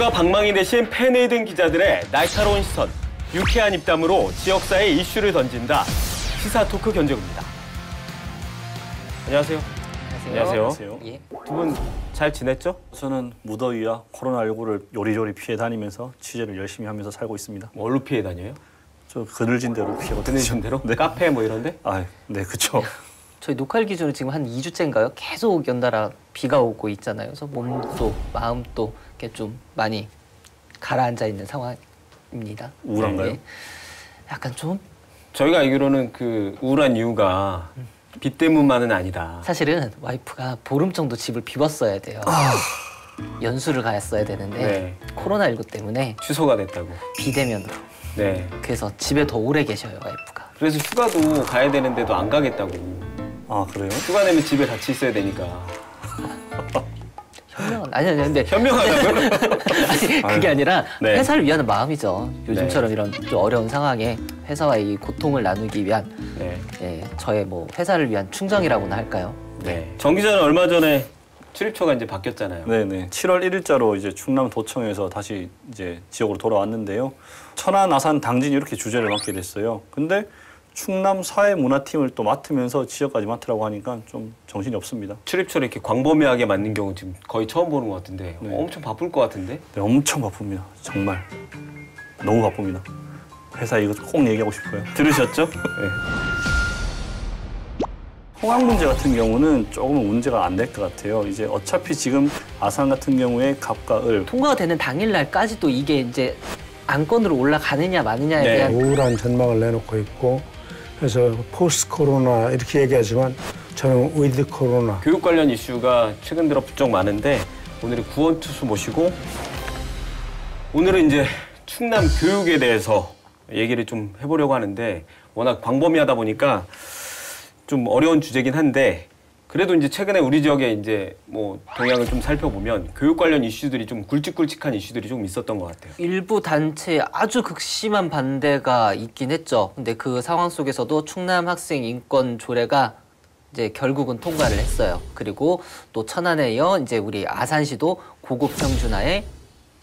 온갖 방망이 대신 팬에 든 기자들의 날카로운 시선, 유쾌한 입담으로 지역사회 이슈를 던진다. 시사 토크 견적입니다. 안녕하세요. 안녕하세요. 예. 두 분 잘 지냈죠? 저는 무더위와 코로나19를 요리조리 피해 다니면서 취재를 열심히 하면서 살고 있습니다. 뭘로 피해 다녀요? 저 그늘진 대로 피해거든요. 그늘진 대로? 네. 카페 뭐 이런데? 아, 네, 그렇죠. 저희 녹화일 기준으로 지금 한 2주째인가요? 계속 연달아 비가 오고 있잖아요. 그래서 몸도 마음도 이렇게 좀 많이 가라앉아 있는 상황입니다. 우울한가요? 네. 약간 좀 저희가 알기로는 그 우울한 이유가 비 때문만은 아니다. 사실은 와이프가 보름 정도 집을 비웠어야 돼요. 연수를 갔어야 되는데 네. 코로나19 때문에 취소가 됐다고. 비대면으로. 네. 그래서 집에 더 오래 계셔요, 와이프가. 그래서 휴가도 가야 되는데도 안 가겠다고. 아, 그래요? 휴가 내면 집에 같이 있어야 되니까. 현명한 아니 근데 현명하다고요? 아니 그게 아니라 네. 회사를 위한 마음이죠. 요즘처럼 이런 좀 어려운 상황에 회사와의 이 고통을 나누기 위한 네. 저의 뭐 회사를 위한 충정이라고나 할까요? 네. 정 기자는 얼마 전에 출입처가 이제 바뀌었잖아요. 네네. 7월 1일자로 이제 충남도청에서 다시 이제 지역으로 돌아왔는데요. 천안, 아산, 당진 이렇게 주제를 맡게 됐어요. 근데 충남 사회문화팀을 또 맡으면서 지역까지 맡으라고 하니까 좀 정신이 없습니다. 출입처를 이렇게 광범위하게 맡는 경우 지금 거의 처음 보는 것 같은데 네. 엄청 바쁠 것 같은데? 네, 엄청 바쁩니다. 정말 너무 바쁩니다. 회사 이거 꼭 얘기하고 싶어요. 들으셨죠? 네. 홍학 문제 같은 경우는 조금은 문제가 안 될 것 같아요. 이제 어차피 지금 아산 같은 경우에 갑과 을 통과가 되는 당일날까지도 이게 이제 안건으로 올라가느냐 마느냐에 네. 대한 우울한 전망을 내놓고 있고 그래서 포스트 코로나 이렇게 얘기하지만 저는 위드 코로나. 교육 관련 이슈가 최근 들어 부쩍 많은데 오늘은 구원투수 모시고 오늘은 이제 충남 교육에 대해서 얘기를 좀 해보려고 하는데 워낙 광범위하다 보니까 좀 어려운 주제긴 한데 그래도 이제 최근에 우리 지역에 이제 뭐 동향을 좀 살펴보면 교육 관련 이슈들이 좀 굵직굵직한 이슈들이 좀 있었던 것 같아요. 일부 단체의 아주 극심한 반대가 있긴 했죠. 근데 그 상황 속에서도 충남 학생 인권 조례가 이제 결국은 통과를 했어요. 그리고 또 천안에 이어 이제 우리 아산시도 고급 평준화에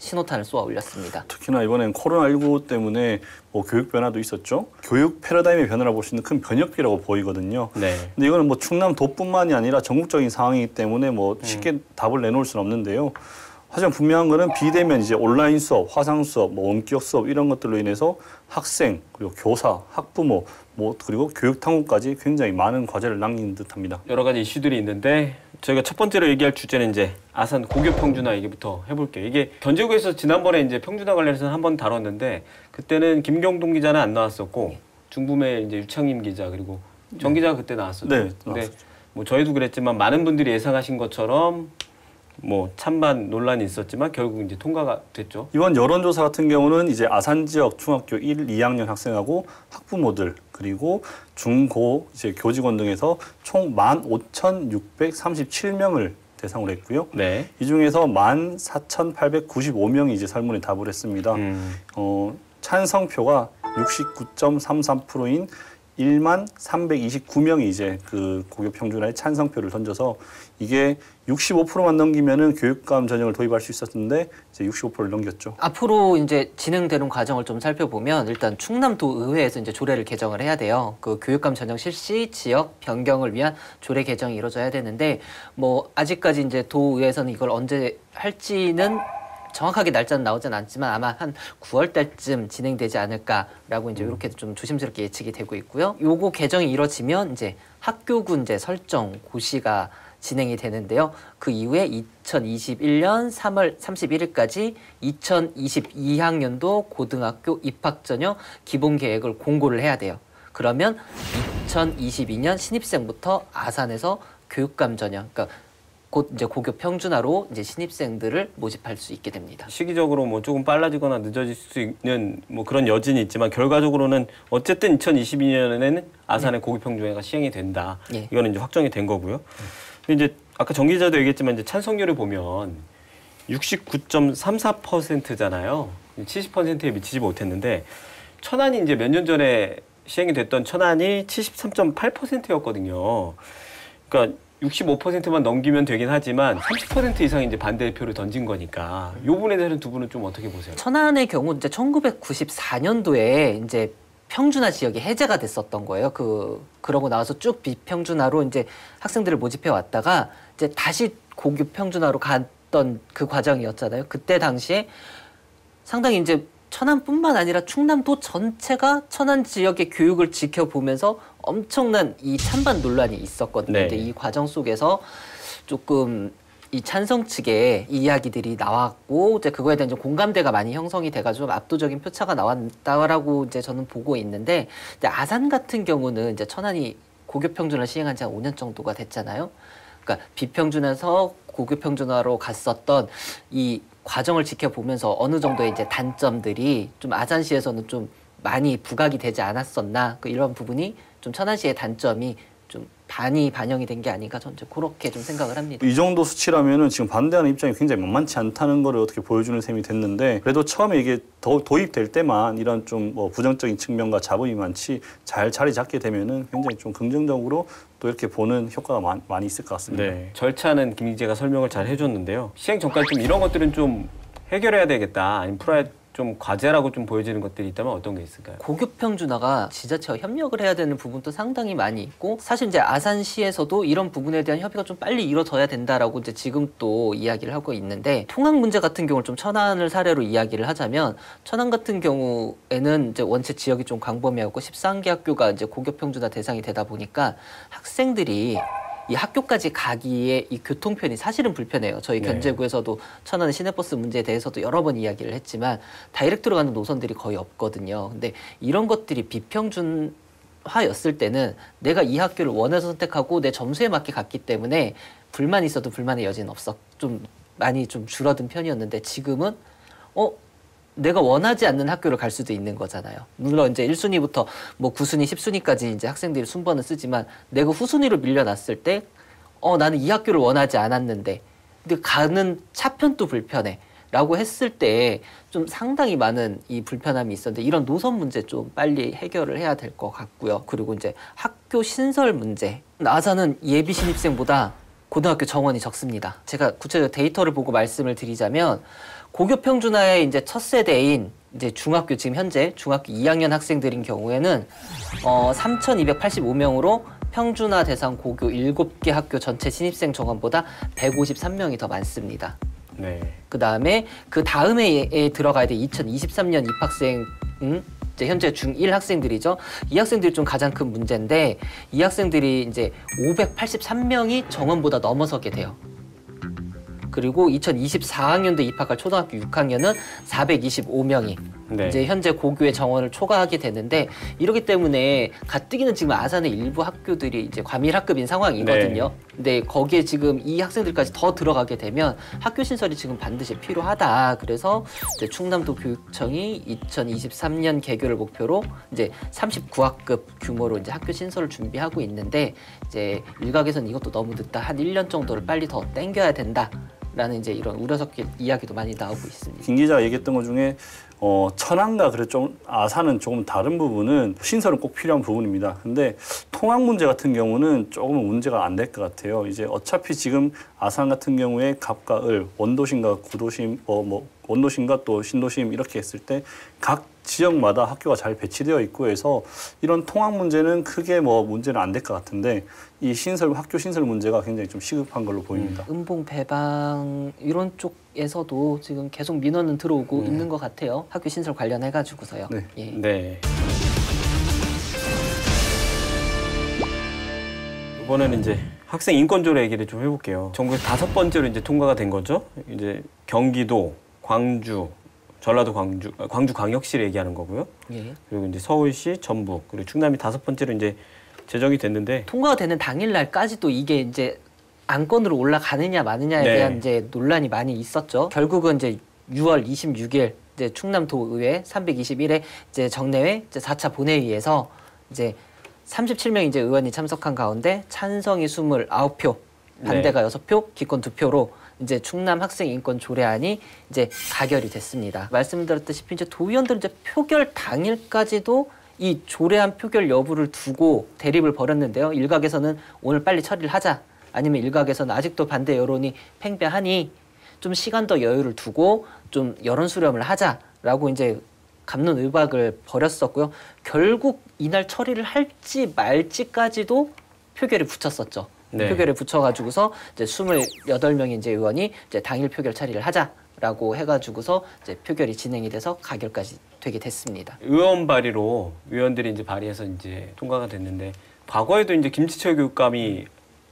신호탄을 쏘아 올렸습니다. 특히나 이번엔 코로나19 때문에 뭐 교육 변화도 있었죠. 교육 패러다임의 변화를 볼 수 있는 큰 변혁기라고 보이거든요. 네. 근데 이거는 뭐 충남도뿐만이 아니라 전국적인 상황이기 때문에 뭐 쉽게 답을 내놓을 수는 없는데요. 하지만 분명한 거는 비대면 이제 온라인 수업, 화상 수업, 뭐 원격 수업 이런 것들로 인해서 학생 그리고 교사, 학부모 뭐 그리고 교육 당국까지 굉장히 많은 과제를 남긴 듯합니다. 여러 가지 이슈들이 있는데 저희가 첫 번째로 얘기할 주제는 이제 아산 고교 평준화 얘기부터 해볼게요. 이게 견제구에서 지난번에 이제 평준화 관련해서 한번 다뤘는데 그때는 김경동 기자는 안 나왔었고 중부매 이제 유창임 기자 그리고 정 기자가 그때 나왔었죠. 네, 근데 나왔었죠. 뭐 저희도 그랬지만 많은 분들이 예상하신 것처럼 뭐 찬반 논란이 있었지만 결국 이제 통과가 됐죠. 이번 여론조사 같은 경우는 이제 아산 지역 중학교 1, 2학년 학생하고 학부모들 그리고 중고 이제 교직원 등에서 총 15,637명을 대상으로 했고요. 네. 이 중에서 14,895명이 이제 설문에 답을 했습니다. 찬성표가 69.33%인 13,329명이 이제 그 고교 평준화에 찬성표를 던져서 이게 65%만 넘기면은 교육감 전형을 도입할 수 있었는데 이제 65%를 넘겼죠. 앞으로 이제 진행되는 과정을 좀 살펴보면 일단 충남도 의회에서 이제 조례를 개정을 해야 돼요. 그 교육감 전형 실시 지역 변경을 위한 조례 개정이 이루어져야 되는데 뭐 아직까지 이제 도의회에서는 이걸 언제 할지는 정확하게 날짜는 나오진 않지만 아마 한 9월 달쯤 진행되지 않을까라고 이제 이렇게 좀 조심스럽게 예측이 되고 있고요. 요거 개정이 이뤄지면 이제 학교군제 설정 고시가 진행이 되는데요. 그 이후에 2021년 3월 31일까지 2022학년도 고등학교 입학 전형 기본 계획을 공고를 해야 돼요. 그러면 2022년 신입생부터 아산에서 교육감 전형, 그러니까 곧 이제 고교 평준화로 이제 신입생들을 모집할 수 있게 됩니다. 시기적으로 뭐 조금 빨라지거나 늦어질 수 있는 뭐 그런 여진이 있지만 결과적으로는 어쨌든 2022년에는 아산의 고교 평준화가 시행이 된다. 예. 이거는 이제 확정이 된 거고요. 근데 이제 아까 정 기자도 얘기했지만 이제 찬성률을 보면 69.34%잖아요. 70%에 미치지 못했는데 천안이 이제 몇 년 전에 시행이 됐던 천안이 73.8%였거든요. 그러니까 65%만 넘기면 되긴 하지만 30% 이상 이제 반대표를 던진 거니까 이 부분에 대해서는 두 분은 좀 어떻게 보세요? 천안의 경우 이제 1994년도에 이제 평준화 지역이 해제가 됐었던 거예요. 그러고 나와서 쭉 비평준화로 이제 학생들을 모집해 왔다가 이제 다시 고교 평준화로 갔던 그 과정이었잖아요. 그때 당시에 상당히 이제 천안뿐만 아니라 충남도 전체가 천안 지역의 교육을 지켜보면서 엄청난 이 찬반 논란이 있었거든요. 네. 근데 이 과정 속에서 조금 이 찬성 측의 이야기들이 나왔고 이제 그거에 대한 좀 공감대가 많이 형성이 돼가지고 좀 압도적인 표차가 나왔다라고 이제 저는 보고 있는데 이제 아산 같은 경우는 이제 천안이 고교 평준화를 시행한 지 한 5년 정도가 됐잖아요. 그러니까 비평준화에서 고교 평준화로 갔었던 이 과정을 지켜보면서 어느 정도의 이제 단점들이 좀 아산시에서는 좀 많이 부각이 되지 않았었나 이런 부분이 좀 천안시의 단점이 좀 많이 반영이 된 게 아닌가 저는 그렇게 좀 생각을 합니다. 이 정도 수치라면은 지금 반대하는 입장이 굉장히 만만치 않다는 거를 어떻게 보여주는 셈이 됐는데 그래도 처음에 이게 도입될 때만 이런 좀 뭐 부정적인 측면과 잡음이 많지 잘 자리 잡게 되면은 굉장히 좀 긍정적으로 또 이렇게 보는 효과가 많이 있을 것 같습니다. 네. 절차는 김기재가 설명을 잘 해줬는데요. 시행 전까지 좀 이런 것들은 좀 해결해야 되겠다. 아니면 풀어야 좀 과제라고 좀 보여지는 것들이 있다면 어떤 게 있을까요? 고교 평준화가 지자체와 협력을 해야 되는 부분도 상당히 많이 있고 사실 이제 아산시에서도 이런 부분에 대한 협의가 좀 빨리 이루어져야 된다라고 이제 지금 또 이야기를 하고 있는데 통학 문제 같은 경우를 좀 천안을 사례로 이야기를 하자면 천안 같은 경우에는 이제 원체 지역이 좀 광범위하고 13개 학교가 이제 고교 평준화 대상이 되다 보니까 학생들이 이 학교까지 가기에 이 교통편이 사실은 불편해요. 저희 견제구에서도 천안 시내버스 문제에 대해서도 여러 번 이야기를 했지만 다이렉트로 가는 노선들이 거의 없거든요. 근데 이런 것들이 비평준화였을 때는 내가 이 학교를 원해서 선택하고 내 점수에 맞게 갔기 때문에 불만이 있어도 불만의 여지는 좀 많이 좀 줄어든 편이었는데 지금은 내가 원하지 않는 학교를 갈 수도 있는 거잖아요. 물론 이제 1순위부터 뭐 9순위, 10순위까지 이제 학생들이 순번을 쓰지만 내가 후순위로 밀려났을 때 나는 이 학교를 원하지 않았는데 근데 가는 차편도 불편해 라고 했을 때 좀 상당히 많은 이 불편함이 있었는데 이런 노선 문제 좀 빨리 해결을 해야 될 것 같고요. 그리고 이제 학교 신설 문제. 아산은 예비 신입생보다 고등학교 정원이 적습니다. 제가 구체적으로 데이터를 보고 말씀을 드리자면 고교 평준화의 이제 첫 세대인 이제 중학교 지금 현재 중학교 2학년 학생들인 경우에는 3,285명으로 평준화 대상 고교 7개 학교 전체 신입생 정원보다 153명이 더 많습니다. 네. 그 다음에 들어가야 돼 2023년 입학생 이제 현재 중1 학생들이죠. 이 학생들이 좀 가장 큰 문제인데 이 학생들이 이제 583명이 정원보다 넘어서게 돼요. 그리고 2024학년도에 입학할 초등학교 6학년은 425명이 이제 현재 고교의 정원을 초과하게 되는데 이러기 때문에 가뜩이는 지금 아산의 일부 학교들이 이제 과밀학급인 상황이거든요. 근데 거기에 지금 이 학생들까지 더 들어가게 되면 학교 신설이 지금 반드시 필요하다. 그래서 이제 충남도 교육청이 2023년 개교를 목표로 이제 39학급 규모로 이제 학교 신설을 준비하고 있는데 이제 일각에서는 이것도 너무 늦다. 한 1년 정도를 빨리 더 땡겨야 된다. 라는 이제 이런 우려 섞인 이야기도 많이 나오고 있습니다. 김 기자가 얘기했던 것 중에 천안과 좀 아산은 조금 다른 부분은 신설은 꼭 필요한 부분입니다. 근데 통학 문제 같은 경우는 조금은 문제가 안 될 것 같아요. 이제 어차피 지금 아산 같은 경우에 갑과 을, 원도심과 구도심, 원도심과 또 신도심 이렇게 했을 때 각 지역마다 학교가 잘 배치되어 있고 해서 이런 통학 문제는 크게 문제는 안 될 것 같은데 이 학교 신설 문제가 굉장히 좀 시급한 걸로 보입니다. 음봉 배방 이런 쪽에서도 지금 계속 민원은 들어오고 있는 것 같아요. 학교 신설 관련해가지고서요. 네. 예. 네. 이번에는 이제 학생 인권 조례 얘기를 좀 해볼게요. 전국에 5번째로 이제 통과가 된 거죠. 이제 경기도, 광주, 전라도 광주광역시를 얘기하는 거고요. 예. 그리고 이제 서울시, 전북, 그리고 충남이 5번째로 이제 제정이 됐는데 통과가 되는 당일날까지도 이게 이제 안건으로 올라가느냐 마느냐에 대한 이제 논란이 많이 있었죠. 결국은 이제 6월 26일 이제 충남도의회 321회 이제 정례회 이제 4차 본회의에서 이제 37명 이제 의원이 참석한 가운데 찬성이 29표, 반대가 6표, 기권 2표로 이제 충남 학생 인권 조례안이 이제 가결이 됐습니다. 말씀드렸다시피 이제 도의원들은 이제 표결 당일까지도 이 조례안 표결 여부를 두고 대립을 벌였는데요. 일각에서는 오늘 빨리 처리를 하자. 아니면 일각에서는 아직도 반대 여론이 팽배하니 좀 시간 더 여유를 두고 좀 여론 수렴을 하자라고 이제 갑론을박을 벌였었고요. 결국 이날 처리를 할지 말지까지도 표결에 붙였었죠. 네. 표결에 붙여가지고서 이제 28명의 이제 의원이 이제 당일 표결 처리를 하자라고 해가지고서 이제 표결이 진행이 돼서 가결까지 되게 됐습니다. 의원 발의로 의원들이 이제 발의해서 이제 통과가 됐는데 과거에도 이제 김지철 교육감이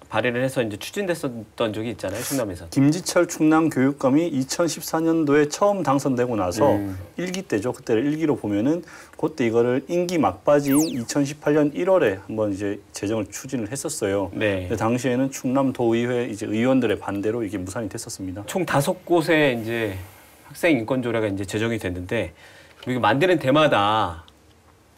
발의를 해서 이제 추진됐었던 적이 있잖아요, 충남에서. 김지철 충남교육감이 2014년도에 처음 당선되고 나서 일기 때죠. 그때를 일기로 보면은 그때 이거를 임기 막바지인 2018년 1월에 한번 이제 제정을 추진을 했었어요. 네. 근데 당시에는 충남도의회 이제 의원들의 반대로 이게 무산이 됐었습니다. 총 5곳의 이제 학생 인권 조례가 이제 제정이 됐는데 이게 만드는 데마다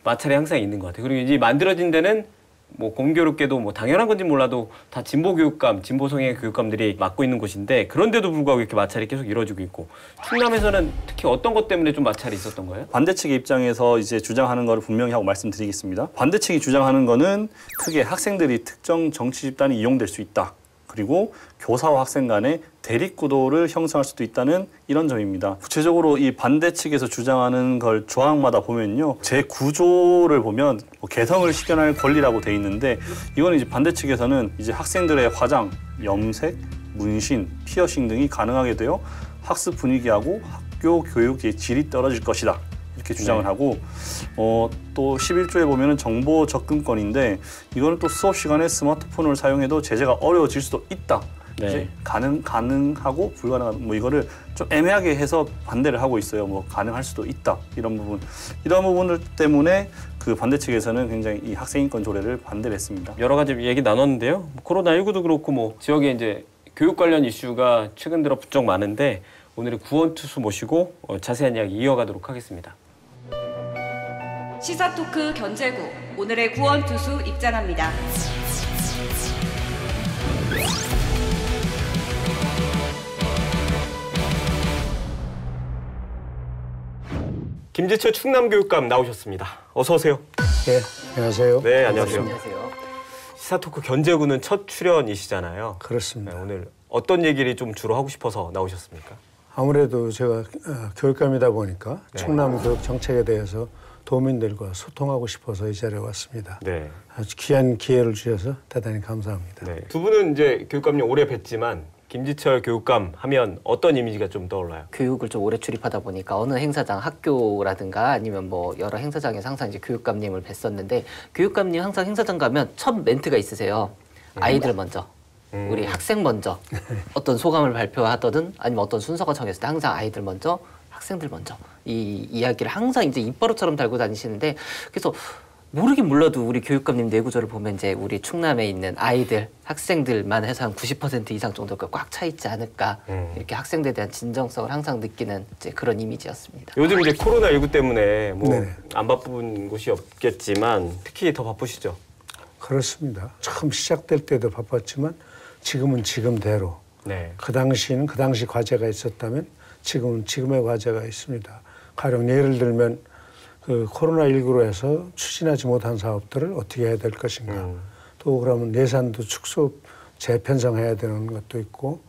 마찰이 항상 있는 것 같아요. 그리고 이제 만들어진 데는 뭐 공교롭게도 뭐 당연한 건지 몰라도 다 진보 교육감, 진보 성향의 교육감들이 맡고 있는 곳인데 그런데도 불구하고 이렇게 마찰이 계속 이루어지고 있고 충남에서는 특히 어떤 것 때문에 좀 마찰이 있었던 거예요? 반대 측의 입장에서 이제 주장하는 거를 분명히 하고 말씀드리겠습니다. 반대 측이 주장하는 거는 크게 학생들이 특정 정치 집단이 이용될 수 있다. 그리고 교사와 학생 간의 대립구도를 형성할 수도 있다는 이런 점입니다. 구체적으로 이 반대 측에서 주장하는 걸 조항마다 보면요. 제9조를 보면 뭐 개성을 실현할 권리라고 돼 있는데 이거는 이제 반대 측에서는 이제 학생들의 화장, 염색, 문신, 피어싱 등이 가능하게 되어 학습 분위기하고 학교 교육의 질이 떨어질 것이다. 이렇게 주장을 하고 또 11조에 보면은 정보 접근권인데 이거는 또 수업 시간에 스마트폰을 사용해도 제재가 어려워질 수도 있다. 네. 이제 가능하고 불가능한 뭐 이거를 좀 애매하게 해서 반대를 하고 있어요. 뭐 가능할 수도 있다. 이런 부분들 때문에 그 반대 측에서는 굉장히 이 학생인권 조례를 반대를 했습니다. 여러 가지 얘기 나눴는데요. 코로나19도 그렇고 뭐 지역에 이제 교육 관련 이슈가 최근 들어 부쩍 많은데 오늘은 구원투수 모시고 자세한 이야기 이어가도록 하겠습니다. 시사토크 견제구 오늘의 구원투수 입장합니다. 김지철 충남교육감 나오셨습니다. 어서 오세요. 네, 안녕하세요. 네, 안녕하세요. 안녕하세요. 시사토크 견제구는 첫 출연이시잖아요. 그렇습니다. 네, 오늘 어떤 얘기를 좀 주로 하고 싶어서 나오셨습니까? 아무래도 제가 교육감이다 보니까 네. 충남 교육 정책에 대해서 도민들과 소통하고 싶어서 이 자리에 왔습니다. 네. 아주 귀한 기회를 주셔서 대단히 감사합니다. 네. 두 분은 이제 교육감님 오래 뵀지만 김지철 교육감 하면 어떤 이미지가 좀 떠올라요? 교육을 좀 오래 출입하다 보니까 어느 행사장, 학교라든가 아니면 뭐 여러 행사장에서 항상 이제 교육감님을 뵀었는데 교육감님 항상 행사장 가면 첫 멘트가 있으세요. 아이들 먼저. 우리 학생 먼저 어떤 소감을 발표하거든 아니면 어떤 순서가 정했을 때 항상 아이들 먼저 학생들 먼저 이 이야기를 항상 이제 입버릇처럼 달고 다니시는데 그래서 모르긴 몰라도 우리 교육감님 내구조를 보면 이제 우리 충남에 있는 아이들 학생들만 해서 한 90% 이상 정도가 꽉 차 있지 않을까 이렇게 학생들에 대한 진정성을 항상 느끼는 이제 그런 이미지였습니다. 요즘 이제 코로나19 때문에 뭐 네네. 안 바쁜 곳이 없겠지만 특히 더 바쁘시죠? 그렇습니다. 처음 시작될 때도 바빴지만 지금은 지금대로 네. 그 당시는 그 당시 과제가 있었다면 지금은 지금의 과제가 있습니다. 가령 예를 들면 그 코로나19로 해서 추진하지 못한 사업들을 어떻게 해야 될 것인가. 또 그러면 예산도 축소 재편성해야 되는 것도 있고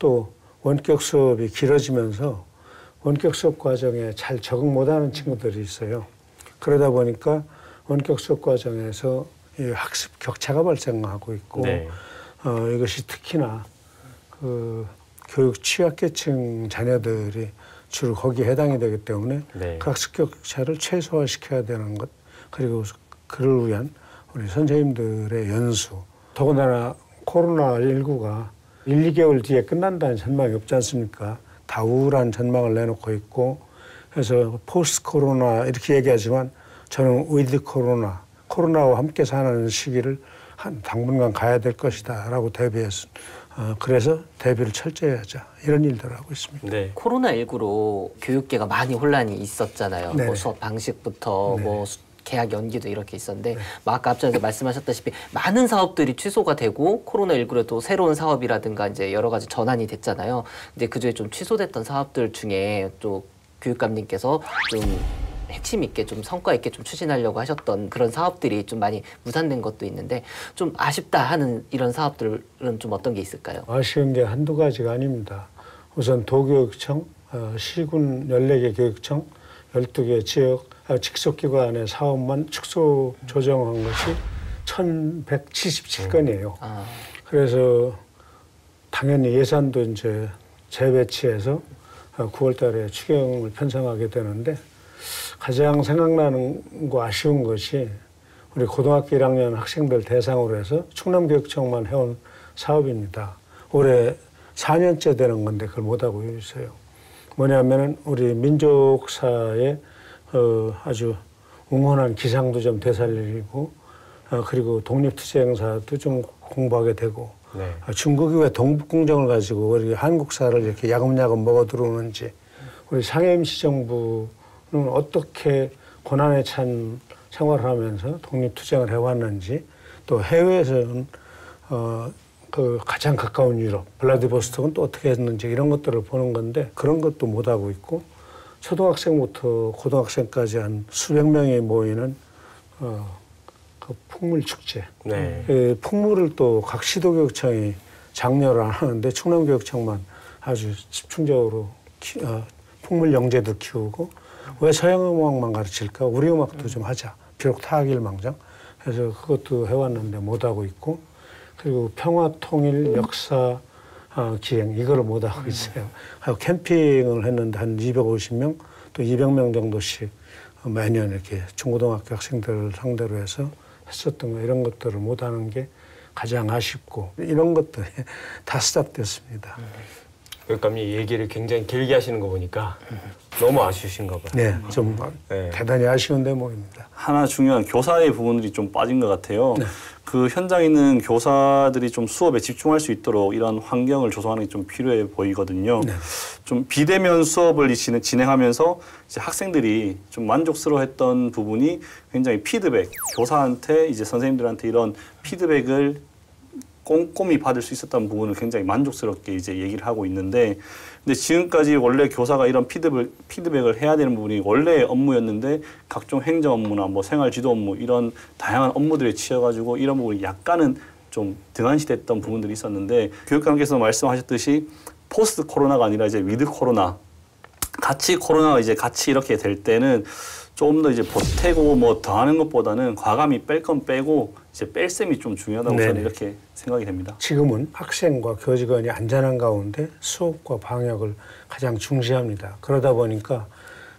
또 원격 수업이 길어지면서 원격 수업 과정에 잘 적응 못하는 친구들이 있어요. 그러다 보니까 원격 수업 과정에서 이 학습 격차가 발생하고 있고 네. 이것이 특히나 그 교육 취약계층 자녀들이 주로 거기에 해당이 되기 때문에 네. 그 학습 격차를 최소화시켜야 되는 것 그리고 그를 위한 우리 선생님들의 연수 더군다나 코로나19가 1, 2개월 뒤에 끝난다는 전망이 없지 않습니까? 다 우울한 전망을 내놓고 있고 그래서 포스트 코로나 이렇게 얘기하지만 저는 위드 코로나와 함께 사는 시기를 한 당분간 가야 될 것이다 라고 대비해서 그래서 대비를 철저히 하자 이런 일들을 하고 있습니다. 네. 코로나19로 교육계가 많이 혼란이 있었잖아요. 네. 뭐 수업 방식부터 네. 뭐 개학 연기도 이렇게 있었는데 뭐 아까 앞전에서 말씀하셨다시피 많은 사업들이 취소가 되고 코로나19로 또 새로운 사업이라든가 이제 여러 가지 전환이 됐잖아요. 근데 그중에 좀 취소됐던 사업들 중에 또 교육감님께서 좀 핵심 있게 좀 성과 있게 좀 추진하려고 하셨던 그런 사업들이 좀 많이 무산된 것도 있는데 좀 아쉽다 하는 이런 사업들은 좀 어떤 게 있을까요? 아쉬운 게 한두 가지가 아닙니다. 우선 도교육청, 시군 14개 교육청, 12개 지역 직속기관의 사업만 축소 조정한 것이 1,177건이에요. 그래서 당연히 예산도 이제 재배치해서 9월 달에 추경을 편성하게 되는데 가장 생각나는 거 아쉬운 것이 우리 고등학교 1학년 학생들 대상으로 해서 충남교육청만 해온 사업입니다. 올해 4년째 되는 건데 그걸 못하고 있어요. 뭐냐면은 우리 민족사에 아주 웅원한 기상도 좀 되살리고 그리고 독립투쟁사도 좀 공부하게 되고 네. 중국이 왜 동북공정을 가지고 우리 한국사를 이렇게 야금야금 먹어 들어오는지 우리 상해임시정부는 어떻게 고난에 찬 생활을 하면서 독립투쟁을 해왔는지 또 해외에서는 그 가장 가까운 유럽 블라디보스톡은 또 어떻게 했는지 이런 것들을 보는 건데 그런 것도 못하고 있고 초등학생부터 고등학생까지 한 수백 명이 모이는 그 풍물 축제. 네. 그 풍물을 또 각 시도교육청이 장려를 안 하는데 충남교육청만 아주 집중적으로 풍물 영재도 키우고 왜 서양음악만 가르칠까? 우리 음악도 좀 하자. 비록 타악일망정. 그래서 그것도 해왔는데 못하고 있고 그리고 평화통일 역사 기행 이거를 못하고 있어요. 하고 캠핑을 했는데 한 250명 또 200명 정도씩 매년 이렇게 중고등학교 학생들을 상대로 해서 했었던 거 이런 것들을 못하는 게 가장 아쉽고 이런 것들이 다 스탑됐습니다. 교육감이 얘기를 굉장히 길게 하시는 거 보니까 너무 아쉬우신가 봐요. 네, 좀 네. 대단히 아쉬운 대목입니다. 하나 중요한 교사의 부분들이 좀 빠진 것 같아요. 네. 그 현장에 있는 교사들이 좀 수업에 집중할 수 있도록 이런 환경을 조성하는 게 좀 필요해 보이거든요. 네. 좀 비대면 수업을 진행하면서 이제 학생들이 좀 만족스러워했던 부분이 굉장히 피드백, 교사한테 이제 선생님들한테 이런 피드백을 꼼꼼히 받을 수 있었던 부분을 굉장히 만족스럽게 이제 얘기를 하고 있는데, 근데 지금까지 원래 교사가 이런 피드백을 해야 되는 부분이 원래 업무였는데 각종 행정 업무나 뭐 생활 지도 업무 이런 다양한 업무들에 치여가지고 이런 부분이 약간은 좀 등한시됐던 부분들이 있었는데 교육감께서 말씀하셨듯이 포스트 코로나가 아니라 이제 위드 코로나 같이 코로나가 이제 같이 이렇게 될 때는 좀 더 이제 보태고 뭐 더하는 것보다는 과감히 뺄 건 빼고 이제 뺄셈이 좀 중요하다고 네네. 저는 이렇게 생각이 됩니다. 지금은 학생과 교직원이 안전한 가운데 수업과 방역을 가장 중시합니다. 그러다 보니까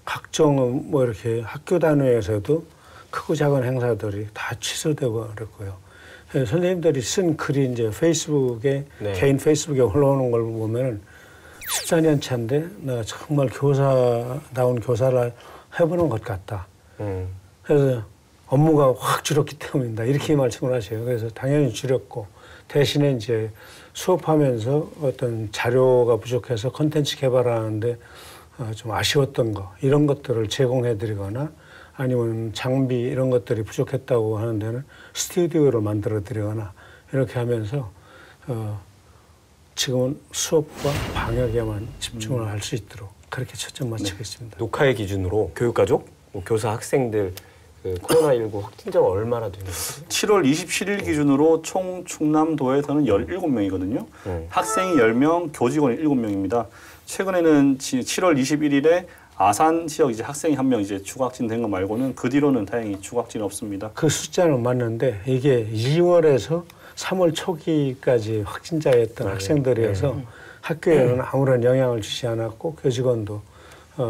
각종 뭐 이렇게 학교 단위에서도 크고 작은 행사들이 다 취소되고 그랬고요. 선생님들이 쓴 글이 이제 페이스북에 네. 개인 페이스북에 올라오는 걸 보면은 14년 차인데 나 정말 교사다운 교사를 해보는 것 같다. 그래서 업무가 확 줄었기 때문이다. 이렇게 말씀을 하세요. 그래서 당연히 줄였고 대신에 이제 수업하면서 어떤 자료가 부족해서 콘텐츠 개발하는데 좀 아쉬웠던 거 이런 것들을 제공해드리거나 아니면 장비 이런 것들이 부족했다고 하는 데는 스튜디오를 만들어드리거나 이렇게 하면서 지금은 수업과 방역에만 집중을 할 수 있도록 그렇게 초점 맞추고 있습니다. 녹화의 기준으로 교육가족, 뭐 교사, 학생들 그 코로나19 확진자가 얼마나 되는 거죠? 7월 27일 기준으로 총 충남도에서는 17명이거든요. 학생이 10명, 교직원이 7명입니다. 최근에는 7월 21일에 아산 지역 이제 학생이 1명 이제 추가 확진된 거 말고는 그 뒤로는 다행히 추가 확진이 없습니다. 그 숫자는 맞는데 이게 2월에서 3월 초기까지 확진자였던 학생들이어서 학교에는 아무런 영향을 주지 않았고 교직원도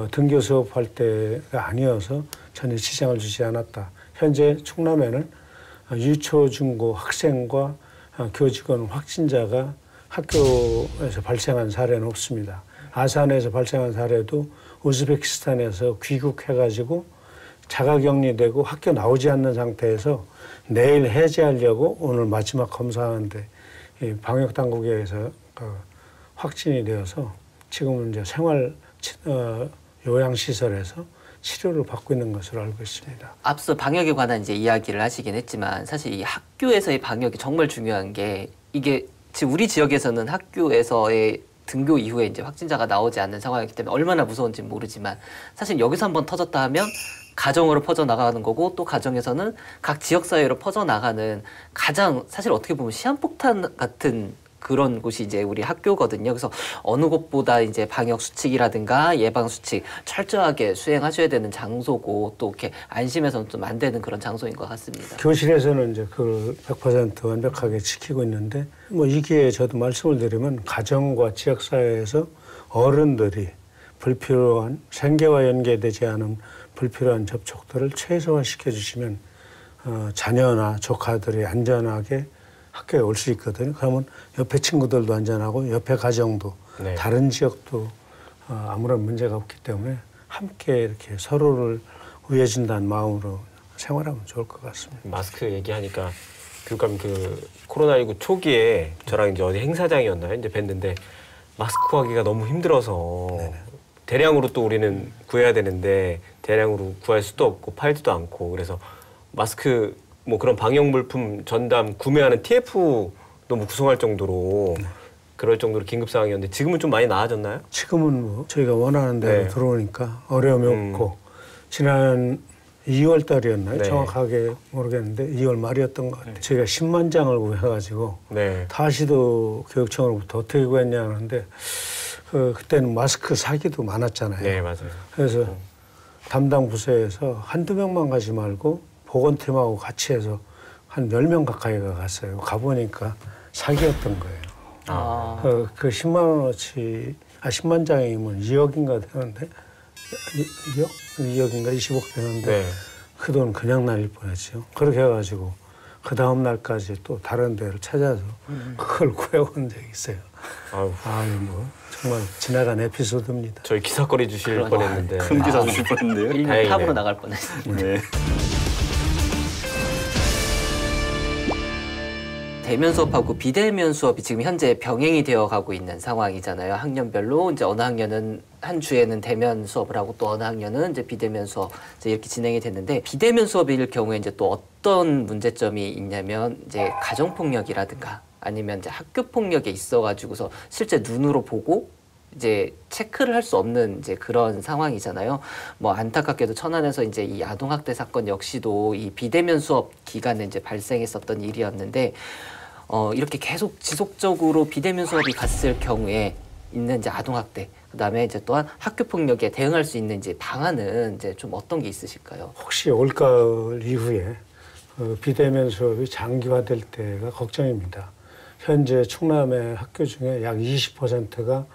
등교 수업할 때가 아니어서 전혀 지장을 주지 않았다. 현재 충남에는 유초, 중고 학생과 교직원 확진자가 학교에서 발생한 사례는 없습니다. 아산에서 발생한 사례도 우즈베키스탄에서 귀국해가지고 자가격리되고 학교 나오지 않는 상태에서 내일 해제하려고 오늘 마지막 검사하는데 방역당국에서 확진이 되어서 지금은 이제 생활 요양시설에서 치료를 받고 있는 것으로 알고 있습니다. 앞서 방역에 관한 이제 이야기를 하시긴 했지만 사실 이 학교에서의 방역이 정말 중요한 게 이게 지금 우리 지역에서는 학교에서의 등교 이후에 이제 확진자가 나오지 않는 상황이기 때문에 얼마나 무서운지 모르지만 사실 여기서 한번 터졌다 하면 가정으로 퍼져나가는 거고 또 가정에서는 각 지역사회로 퍼져나가는 가장 사실 어떻게 보면 시한폭탄 같은 그런 곳이 이제 우리 학교거든요. 그래서 어느 곳보다 이제 방역 수칙이라든가 예방 수칙 철저하게 수행하셔야 되는 장소고 또 이렇게 안심해서는 좀 안 되는 그런 장소인 것 같습니다. 교실에서는 이제 그걸 100% 완벽하게 지키고 있는데 뭐 이기에 저도 말씀을 드리면 가정과 지역사회에서 어른들이 불필요한 생계와 연계되지 않은 불필요한 접촉들을 최소화시켜 주시면 자녀나 조카들이 안전하게 학교에 올 수 있거든요. 그러면 옆에 친구들도 안전하고 옆에 가정도 네. 다른 지역도 아무런 문제가 없기 때문에 함께 이렇게 서로를 위해준다는 마음으로 생활하면 좋을 것 같습니다. 마스크 얘기하니까 교육감 그 코로나19 초기에 저랑 이제 어디 행사장이었나요? 이제 뵀는데 마스크 구하기가 너무 힘들어서 대량으로 또 우리는 구해야 되는데 대량으로 구할 수도 없고 팔지도 않고 그래서 마스크 뭐 그런 방역 물품 전담 구매하는 TF 너무 구성할 정도로 그럴 정도로 긴급 상황이었는데 지금은 좀 많이 나아졌나요? 지금은 뭐 저희가 원하는 대로 네. 들어오니까 어려움이 없고 지난 2월 달이었나요? 네. 정확하게 모르겠는데 2월 말이었던 것 같아요. 저희가 10만 장을 구해가지고 네. 다시도 교육청으로부터 어떻게 구했냐 하는데 그때는 마스크 사기도 많았잖아요. 네, 맞아요. 그래서 담당 부서에서 한두 명만 가지 말고 보건팀하고 같이 해서 한 10명 가까이가 갔어요. 가보니까 사기였던 거예요. 그 10만 원어치, 10만 장이면 2억인가 되는데 2억인가 20억 되는데 네. 그 돈 그냥 날릴 뻔했죠. 그렇게 해가지고 그 다음 날까지 또 다른 데를 찾아서 그걸 구해온 적이 있어요. 아유, 뭐 정말 지나간 에피소드입니다. 저희 기사거리 주실 그러니까. 뻔했는데 큰 기사 주실 뻔했는데요. 일명 다행이네요. 탑으로 나갈 뻔했습니다. 네. 대면 수업하고 비대면 수업이 지금 현재 병행이 되어 가고 있는 상황이잖아요. 학년별로 이제 어느 학년은 한 주에는 대면 수업을 하고 또 어느 학년은 이제 비대면 수업 이제 이렇게 진행이 됐는데 비대면 수업일 경우에 이제 또 어떤 문제점이 있냐면 이제 가정 폭력이라든가 아니면 이제 학교 폭력에 있어 가지고서 실제 눈으로 보고 이제 체크를 할 수 없는 이제 그런 상황이잖아요. 뭐 안타깝게도 천안에서 이제 이 아동학대 사건 역시도 이 비대면 수업 기간에 이제 발생했었던 일이었는데 이렇게 계속 지속적으로 비대면 수업이 갔을 경우에 있는 이제 아동학대, 그다음에 이제 또한 학교 폭력에 대응할 수 있는 이제 방안은 이제 좀 어떤 게 있으실까요? 혹시 올가을 이후에 비대면 수업이 장기화될 때가 걱정입니다. 현재 충남의 학교 중에 약 20%가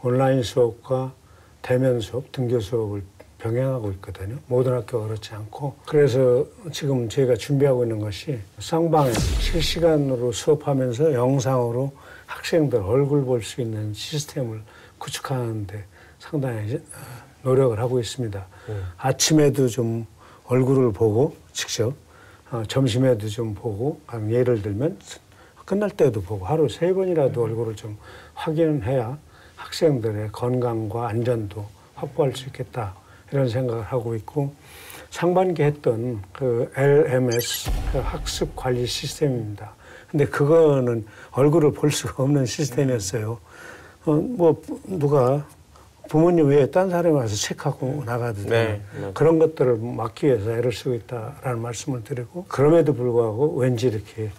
온라인 수업과 대면 수업, 등교 수업을 병행하고 있거든요. 모든 학교가 그렇지 않고. 그래서 지금 저희가 준비하고 있는 것이 쌍방에 실시간으로 수업하면서 영상으로 학생들 얼굴 볼 수 있는 시스템을 구축하는데 상당히 노력을 하고 있습니다. 아침에도 좀 얼굴을 보고 직접, 점심에도 좀 보고, 예를 들면 끝날 때도 보고 하루 3번이라도 얼굴을 좀 확인해야 학생들의 건강과 안전도 확보할 수 있겠다 이런 생각을 하고 있고 상반기 했던 그 LMS 그 학습 관리 시스템입니다. 근데 그거는 얼굴을 볼 수가 없는 시스템이었어요. 뭐 누가 부모님 외에 딴 사람이 와서 체크하고 나가거든요. 네. 그런 것들을 막기 위해서 애를 쓰고 있다라는 말씀을 드리고 그럼에도 불구하고 왠지 이렇게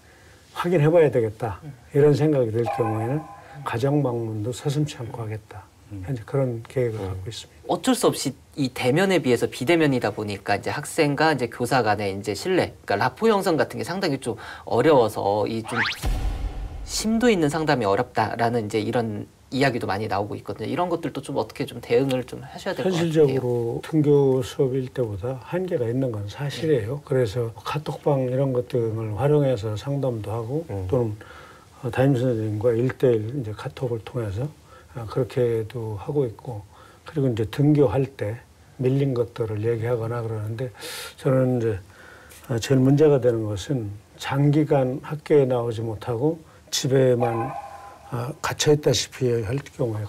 확인해봐야 되겠다 이런 생각이 들 경우에는 가정 방문도 서슴지 않고 하겠다. 현재 그런 계획을 갖고 있습니다. 어쩔 수 없이 이 대면에 비해서 비대면이다 보니까 이제 학생과 이제 교사 간의 이제 신뢰, 그러니까 라포 형성 같은 게 상당히 좀 어려워서 이 좀 심도 있는 상담이 어렵다라는 이제 이런 이야기도 많이 나오고 있거든요. 이런 것들도 좀 어떻게 좀 대응을 좀 하셔야 될 것 같아요. 현실적으로 등교 수업일 때보다 한계가 있는 건 사실이에요. 그래서 카톡방 이런 것 등을 활용해서 상담도 하고 또는 담임 선생님과 1대1 이제 카톡을 통해서 그렇게도 하고 있고 그리고 이제 등교할 때 밀린 것들을 얘기하거나 그러는데 저는 이제 제일 문제가 되는 것은 장기간 학교에 나오지 못하고 집에만 갇혀 있다시피 할 경우에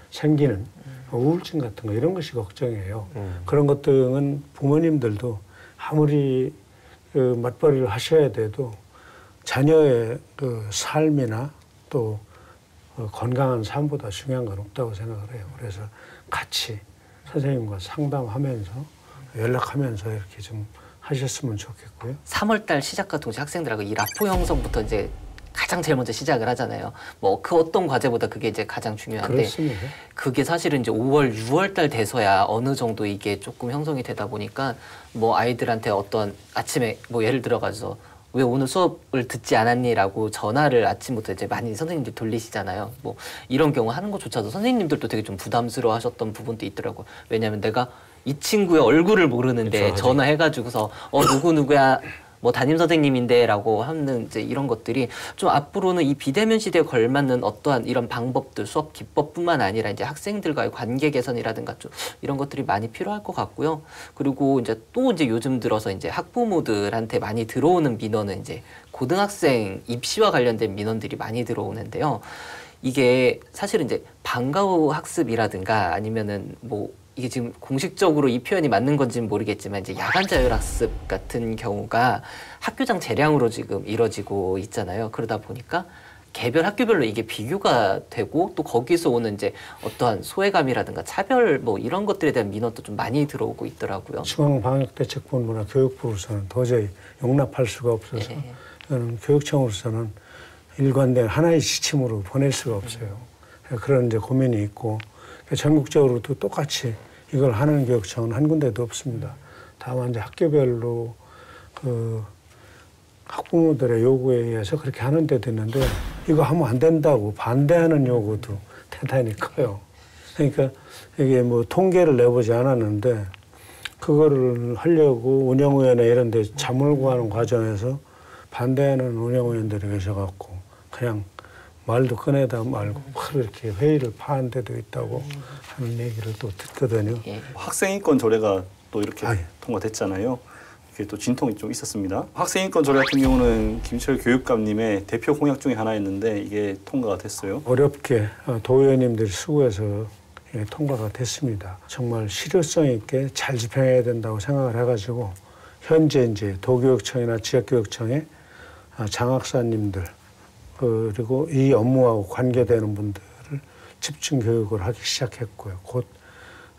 생기는 우울증 같은 거 이런 것이 걱정이에요. 그런 것 등은 부모님들도 아무리 그 맞벌이를 하셔야 돼도 자녀의 그 삶이나 또 건강한 삶보다 중요한 건 없다고 생각을 해요. 그래서 같이 선생님과 상담하면서 연락하면서 이렇게 좀 하셨으면 좋겠고요. 3월달 시작과 동시에 학생들하고 이 라포 형성부터 이제 가장 제일 먼저 시작을 하잖아요. 뭐 그 어떤 과제보다 그게 이제 가장 중요한데 그렇습니다. 그게 사실은 이제 5월, 6월달 돼서야 어느 정도 이게 조금 형성이 되다 보니까 뭐 아이들한테 어떤 아침에 뭐 예를 들어가서 왜 오늘 수업을 듣지 않았니라고 전화를 아침부터 이제 많이 선생님들 돌리시잖아요. 뭐 이런 경우 하는 것조차도 선생님들도 되게 좀 부담스러워하셨던 부분도 있더라고요. 왜냐하면 내가 이 친구의 얼굴을 모르는데 그쵸, 전화해가지고서 누구야 뭐 담임 선생님인데라고 하는 이제 이런 것들이 좀 앞으로는 이 비대면 시대에 걸맞는 어떠한 이런 방법들 수업 기법뿐만 아니라 이제 학생들과의 관계 개선이라든가 좀 이런 것들이 많이 필요할 것 같고요. 그리고 이제 또 이제 요즘 들어서 이제 학부모들한테 많이 들어오는 민원은 이제 고등학생 입시와 관련된 민원들이 많이 들어오는데요. 이게 사실은 이제 방과 후 학습이라든가 아니면은 뭐 이게 지금 공식적으로 이 표현이 맞는 건지는 모르겠지만 이제 야간 자율학습 같은 경우가 학교장 재량으로 지금 이뤄지고 있잖아요. 그러다 보니까 개별 학교별로 이게 비교가 되고 또 거기서 오는 이제 어떠한 소외감이라든가 차별 뭐 이런 것들에 대한 민원도 좀 많이 들어오고 있더라고요. 중앙방역대책본부나 교육부로서는 도저히 용납할 수가 없어서 저는 교육청으로서는 일관된 하나의 지침으로 보낼 수가 없어요. 그런 이제 고민이 있고 전국적으로도 똑같이 이걸 하는 교육청은 한 군데도 없습니다. 다만 이제 학교별로 그 학부모들의 요구에 의해서 그렇게 하는 데도 있는데 이거 하면 안 된다고 반대하는 요구도 대단히 커요. 그러니까 이게 뭐 통계를 내보지 않았는데 그거를 하려고 운영위원회 이런 데 자문을 구하는 과정에서 반대하는 운영위원들이 계셔갖고 그냥 말도 꺼내다 말고 바로 이렇게 회의를 파한 데도 있다고 하는 얘기를 또 듣거든요. 학생인권 조례가 또 이렇게 통과됐잖아요. 이게 또 진통이 좀 있었습니다. 학생인권 조례 같은 경우는 김철 교육감님의 대표 공약 중에 하나였는데 이게 통과가 됐어요. 어렵게 도의원님들이 수고해서 통과가 됐습니다. 정말 실효성 있게 잘 집행해야 된다고 생각을 해가지고 현재 이제 도교육청이나 지역교육청의 장학사님들 그리고 이 업무하고 관계되는 분들을 집중 교육을 하기 시작했고요. 곧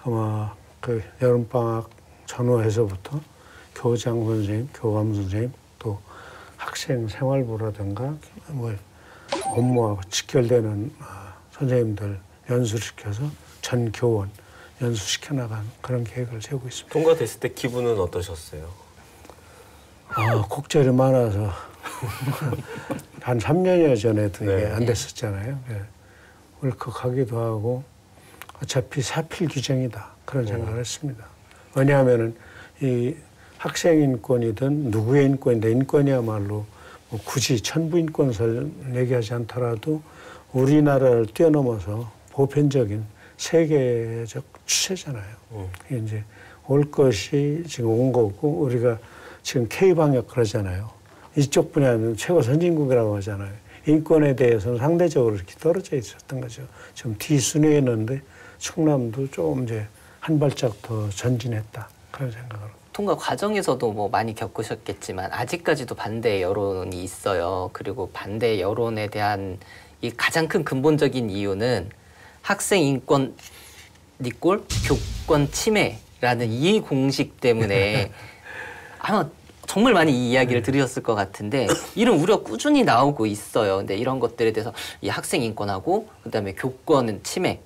아마 그 여름방학 전후해서부터 교장 선생님, 교감 선생님, 또 학생 생활부라든가 뭐 업무하고 직결되는 선생님들 연수시켜서 전 교원 연수시켜 나가는 그런 계획을 세우고 있습니다. 통과됐을 때 기분은 어떠셨어요? 곡절이 많아서 한 3년여 전에도 이게 안 됐었잖아요. 울컥하기도 하고 어차피 사필 규정이다 그런 생각을 했습니다. 왜냐하면은 이 학생 인권이든 누구의 인권이든 인권이야말로 뭐 굳이 천부 인권설 얘기하지 않더라도 우리나라를 뛰어넘어서 보편적인 세계적 추세잖아요. 이제 올 것이 지금 온 거고 우리가 지금 K방역 그러잖아요. 이쪽 분야는 최고 선진국이라고 하잖아요. 인권에 대해서는 상대적으로 이렇게 떨어져 있었던 거죠. 좀 뒤순위에 있는데 충남도 조금 이제 한 발짝 더 전진했다. 그런 생각을. 통과 과정에서도 뭐 많이 겪으셨겠지만 아직까지도 반대 여론이 있어요. 그리고 반대 여론에 대한 이 가장 큰 근본적인 이유는 학생 인권 니꼴 교권 침해라는 이 공식 때문에 아마 정말 많이 이 이야기를 들으셨을 것 같은데 이런 우려 꾸준히 나오고 있어요. 근데 이런 것들에 대해서 이 학생 인권하고 그다음에 교권은 침해,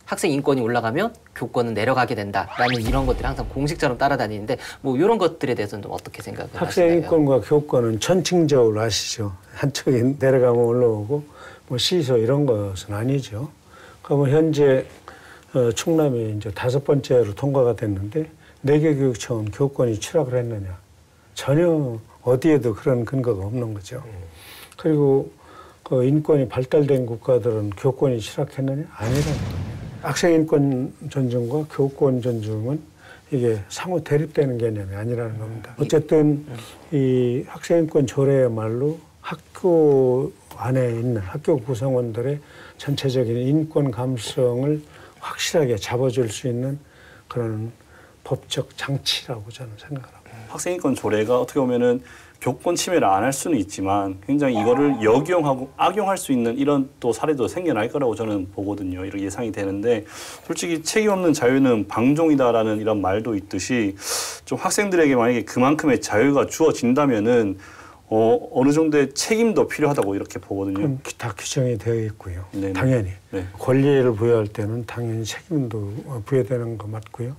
학생 인권이 올라가면 교권은 내려가게 된다라는 이런 것들이 항상 공식처럼 따라다니는데 뭐 이런 것들에 대해서는 좀 어떻게 생각을 하시나요? 학생 인권과 교권은 천칭적으로 아시죠. 한쪽이 내려가면 올라오고 뭐 시소 이런 것은 아니죠. 그러면 현재 충남이 이제 5번째로 통과가 됐는데 4개 교육청은 교권이 추락을 했느냐? 전혀 어디에도 그런 근거가 없는 거죠. 그리고 그 인권이 발달된 국가들은 교권이 추락했느냐? 아니라는 거예요. 학생 인권 존중과 교권 존중은 이게 상호 대립되는 개념이 아니라는 겁니다. 어쨌든 이 학생 인권 조례야말로 학교 안에 있는 학교 구성원들의 전체적인 인권 감수성을 확실하게 잡아줄 수 있는 그런 법적 장치라고 저는 생각합니다. 학생인권 조례가 어떻게 보면은 교권 침해를 안 할 수는 있지만 굉장히 이거를 역용하고 악용할 수 있는 이런 또 사례도 생겨날 거라고 저는 보거든요. 이렇게 예상이 되는데 솔직히 책임 없는 자유는 방종이다라는 이런 말도 있듯이 좀 학생들에게 만약에 그만큼의 자유가 주어진다면은 어느 정도의 책임도 필요하다고 이렇게 보거든요. 그럼 다 규정이 되어 있고요. 네네. 당연히 네. 권리를 부여할 때는 당연히 책임도 부여되는 거 맞고요.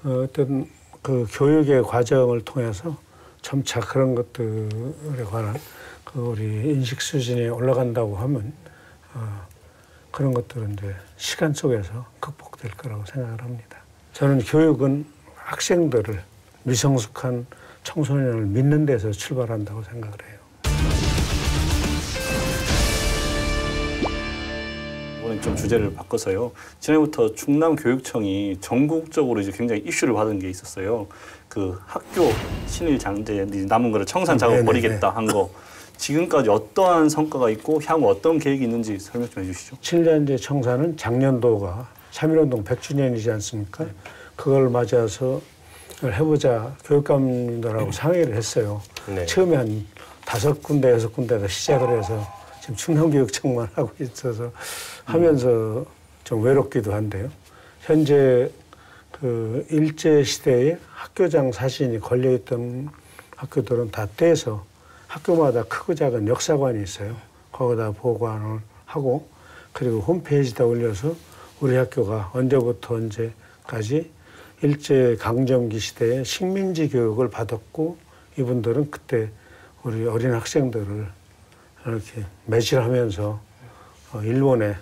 어떤 그 교육의 과정을 통해서 점차 그런 것들에 관한 그 우리 인식 수준이 올라간다고 하면 그런 것들은 이제 시간 속에서 극복될 거라고 생각을 합니다. 저는 교육은 학생들을 미성숙한 청소년을 믿는 데서 출발한다고 생각을 해요. 이번엔 좀 주제를 바꿔서요. 지난해부터 충남교육청이 전국적으로 이제 굉장히 이슈를 받은 게 있었어요. 그 학교 친일 장제 남은 거를 청산 작업 버리겠다 한 거. 지금까지 어떠한 성과가 있고 향후 어떤 계획이 있는지 설명 좀 해주시죠. 친일잔재 청산은 작년도가 3.1운동 100주년이지 않습니까? 그걸 맞아서 해보자 교육감님들하고 상의를 했어요. 네. 처음에 한 5군데, 6군데가 시작을 해서 지금 충남교육청만 하고 있어서 하면서 좀 외롭기도 한데요. 현재 그 일제시대에 학교장 사진이 걸려있던 학교들은 다 떼서 학교마다 크고 작은 역사관이 있어요. 거기다 보관을 하고 그리고 홈페이지에다 올려서 우리 학교가 언제부터 언제까지 일제 강점기 시대에 식민지 교육을 받았고 이분들은 그때 우리 어린 학생들을 이렇게 매질하면서 일본에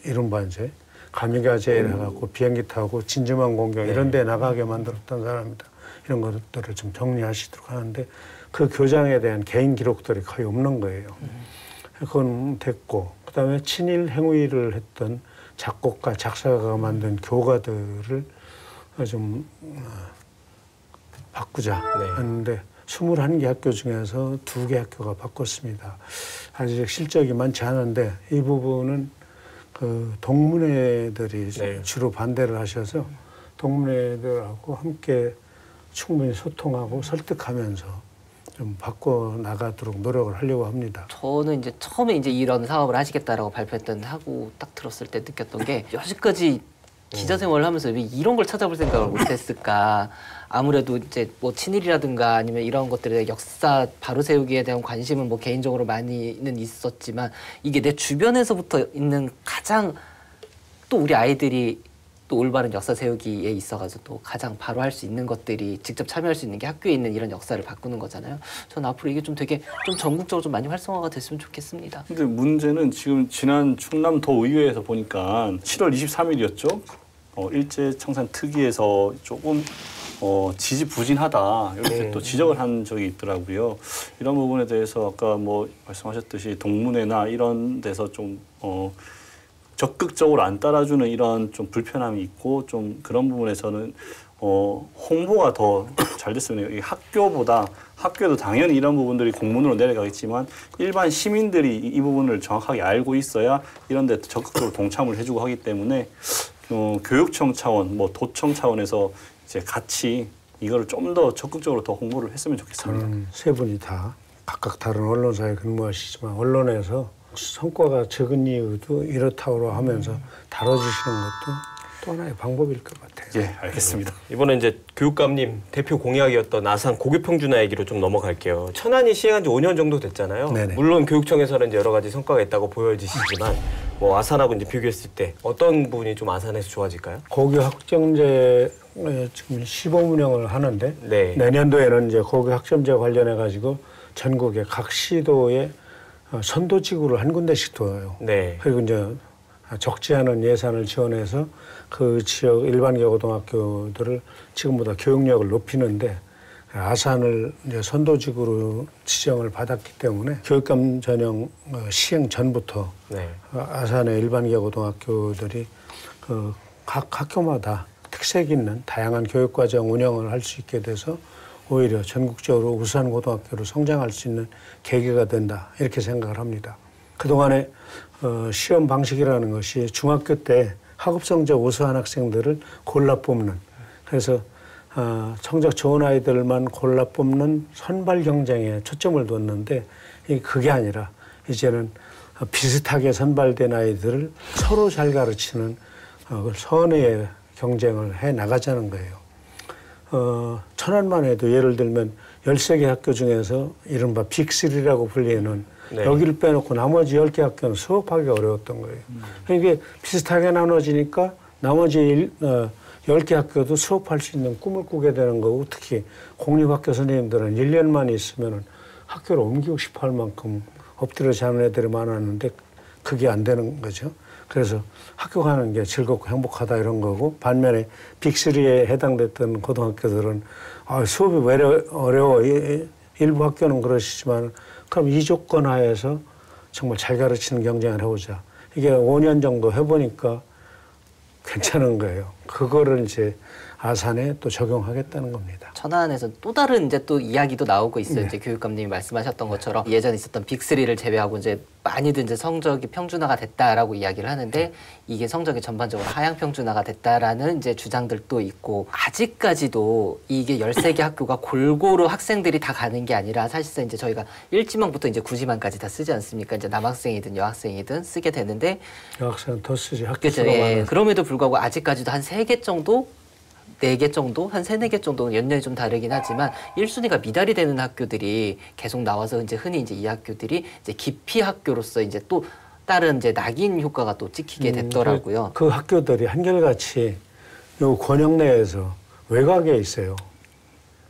이른바 이제 가미가제를 해갖고 비행기 타고 진주만 공경 이런 데 나가게 만들었던 사람이다. 이런 것들을 좀 정리하시도록 하는데 그 교장에 대한 개인 기록들이 거의 없는 거예요. 그건 됐고 그다음에 친일 행위를 했던 작곡가, 작사가가 만든 교가들을 좀 바꾸자 했는데 21개 학교 중에서 2개 학교가 바꿨습니다. 아직 실적이 많지 않은데 이 부분은 그 동문회들이 주로 반대를 하셔서 동문회들하고 함께 충분히 소통하고 설득하면서 좀 바꿔 나가도록 노력을 하려고 합니다. 저는 이제 처음에 이제 이런 사업을 하시겠다라고 발표했던 하고 딱 들었을 때 느꼈던 게 여지까지 기자 생활을 하면서 왜 이런 걸 찾아볼 생각을 못했을까. 아무래도 이제 뭐 친일이라든가 아니면 이런 것들에 역사 바로 세우기에 대한 관심은 뭐 개인적으로 많이는 있었지만 이게 내 주변에서부터 있는 가장 또 우리 아이들이 또 올바른 역사 세우기에 있어가지고 또 가장 바로 할 수 있는 것들이 직접 참여할 수 있는 게 학교에 있는 이런 역사를 바꾸는 거잖아요. 저는 앞으로 이게 좀 되게 좀 전국적으로 좀 많이 활성화가 됐으면 좋겠습니다. 근데 문제는 지금 지난 충남도의회에서 보니까 7월 23일이었죠. 일제청산 특위에서 조금 지지부진하다 이렇게 또 지적을 한 적이 있더라고요. 이런 부분에 대해서 아까 뭐 말씀하셨듯이 동문회나 이런 데서 좀 적극적으로 안 따라주는 이런 좀 불편함이 있고 좀 그런 부분에서는 홍보가 더 잘 됐으면 학교보다 학교도 당연히 이런 부분들이 공문으로 내려가겠지만 일반 시민들이 이 부분을 정확하게 알고 있어야 이런 데 적극적으로 동참을 해주고 하기 때문에 교육청 차원, 뭐 도청 차원에서 이제 같이 이거를 좀 더 적극적으로 더 홍보를 했으면 좋겠습니다. 저는 세 분이 다 각각 다른 언론사에 근무하시지만 언론에서 성과가 적은 이유도 이렇다고 하면서 다뤄주시는 것도 또 하나의 방법일 것 같아요. 예, 알겠습니다. 이번에 이제 교육감님 대표 공약이었던 아산 고교평준화 얘기로 좀 넘어갈게요. 천안이 시행한 지 5년 정도 됐잖아요. 네네. 물론 교육청에서는 이제 여러 가지 성과가 있다고 보여지시지만 뭐 아산하고 이제 비교했을 때 어떤 부분이 좀 아산에서 좋아질까요? 고교 학점제 지금 시범 운영을 하는데 네. 내년도에는 이제 고교 학점제 관련해 가지고 전국의 각 시도에 선도지구를 한 군데씩 둬요. 네. 그리고 이제 적지 않은 예산을 지원해서 그 지역 일반계 고등학교들을 지금보다 교육력을 높이는데 아산을 이제 선도지구로 지정을 받았기 때문에 교육감 전형 시행 전부터 네. 아산의 일반계 고등학교들이 그 각 학교마다 특색 있는 다양한 교육과정 운영을 할 수 있게 돼서 오히려 전국적으로 우수한 고등학교로 성장할 수 있는 계기가 된다 이렇게 생각을 합니다. 그동안에 시험 방식이라는 것이 중학교 때 학업 성적 우수한 학생들을 골라 뽑는 그래서 성적 좋은 아이들만 골라 뽑는 선발 경쟁에 초점을 뒀는데 그게 아니라 이제는 비슷하게 선발된 아이들을 서로 잘 가르치는 선의의 경쟁을 해 나가자는 거예요. 천안만 해도 예를 들면 13개 학교 중에서 이른바 빅3라고 불리는 네. 여기를 빼놓고 나머지 10개 학교는 수업하기 어려웠던 거예요. 이게 비슷하게 나눠지니까 나머지 10개 학교도 수업할 수 있는 꿈을 꾸게 되는 거고, 특히 공립학교 선생님들은 1년만 있으면 학교를 옮기고 싶어 할 만큼 엎드려 자는 애들이 많았는데 그게 안 되는 거죠. 그래서 학교 가는 게 즐겁고 행복하다 이런 거고, 반면에 빅3에 해당됐던 고등학교들은 수업이 왜 어려워. 일부 학교는 그러시지만 그럼 이 조건 하에서 정말 잘 가르치는 경쟁을 해보자. 이게 5년 정도 해보니까 괜찮은 거예요. 그거를 이제 아산에 또 적용하겠다는 겁니다. 천안에서 또 다른 이제 또 이야기도 나오고 있어요. 네. 이제 교육감님이 말씀하셨던 것처럼 예전에 있었던 빅3를 제외하고 이제 많이들 이제 성적이 평준화가 됐다라고 이야기를 하는데 이게 성적이 전반적으로 하향 평준화가 됐다라는 이제 주장들도 있고, 아직까지도 이게 13개 학교가 골고루 학생들이 다 가는 게 아니라 사실상 이제 저희가 1지망부터 이제 9지망까지 다 쓰지 않습니까? 이제 남학생이든 여학생이든 쓰게 되는데 여학생은 더 쓰지. 학교 그렇죠. 수가 예. 많아서. 그럼에도 불구하고 아직까지도 한 3개 정도 4개 정도? 한 3, 4개 정도는 연령이 좀 다르긴 하지만 1순위가 미달이 되는 학교들이 계속 나와서 이제 흔히 이제 이 학교들이 이제 기피 학교로서 이제 또 다른 이제 낙인 효과가 또 찍히게 됐더라고요. 그 학교들이 한결같이 요 권역 내에서 외곽에 있어요.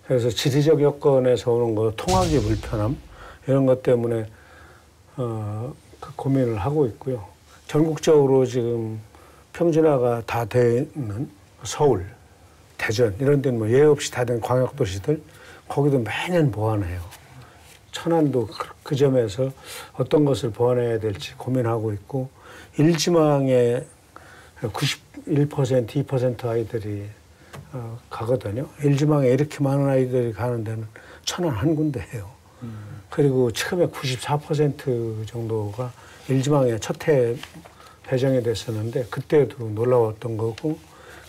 그래서 지리적 여건에서 오는 거, 통하기 불편함 이런 것 때문에 그 고민을 하고 있고요. 전국적으로 지금 평준화가 다 돼 있는 서울, 대전 이런 데는 뭐 예외 없이 다 된 광역도시들 거기도 매년 보완해요. 천안도 그 점에서 어떤 것을 보완해야 될지 고민하고 있고, 1지망에 91%, 2% 아이들이 가거든요. 1지망에 이렇게 많은 아이들이 가는 데는 천안 한 군데예요. 그리고 처음에 94% 정도가 1지망에 첫 해 배정이 됐었는데 그때도 놀라웠던 거고,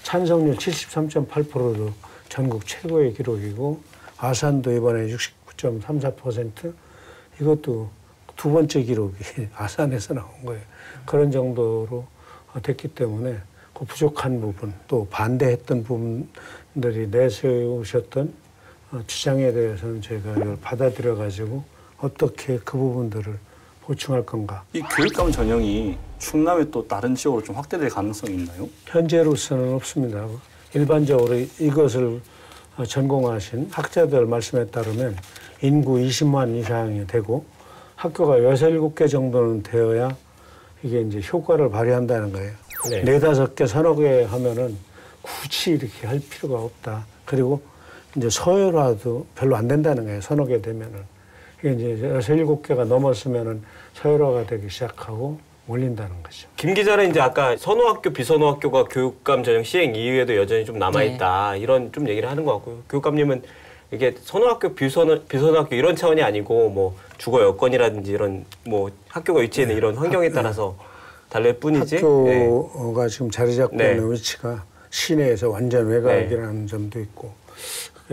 찬성률 73.8%도 전국 최고의 기록이고, 아산도 이번에 69.34%, 이것도 두 번째 기록이 아산에서 나온 거예요. 그런 정도로 됐기 때문에 그 부족한 부분, 또 반대했던 부분들이 내세우셨던 주장에 대해서는 저희가 이걸 받아들여 가지고 어떻게 그 부분들을 보충할 건가. 이 교육감 전형이 충남의 또 다른 지역으로 좀 확대될 가능성이 있나요? 현재로서는 없습니다. 일반적으로 이것을 전공하신 학자들 말씀에 따르면 인구 20만 이상이 되고 학교가 6, 7개 정도는 되어야 이게 이제 효과를 발휘한다는 거예요. 네. 4, 5개, 서너 개 하면은 굳이 이렇게 할 필요가 없다. 그리고 이제 서열화도 별로 안 된다는 거예요. 서너 개 되면은. 이게 이제 6, 7개가 넘었으면은 서열화가 되기 시작하고 올린다는 거죠. 김 기자는 이제 아까 선호학교, 비선호학교가 교육감 전형 시행 이후에도 여전히 좀 남아있다. 이런 좀 얘기를 하는 것 같고요. 교육감님은 이게 선호학교, 비선호학교 이런 차원이 아니고 뭐 주거 여건이라든지 이런 뭐 학교가 위치해 있는 이런 환경에 따라서 다를 뿐이지. 학교가 지금 자리 잡고 네. 있는 위치가 시내에서 완전 외곽이라는 점도 있고,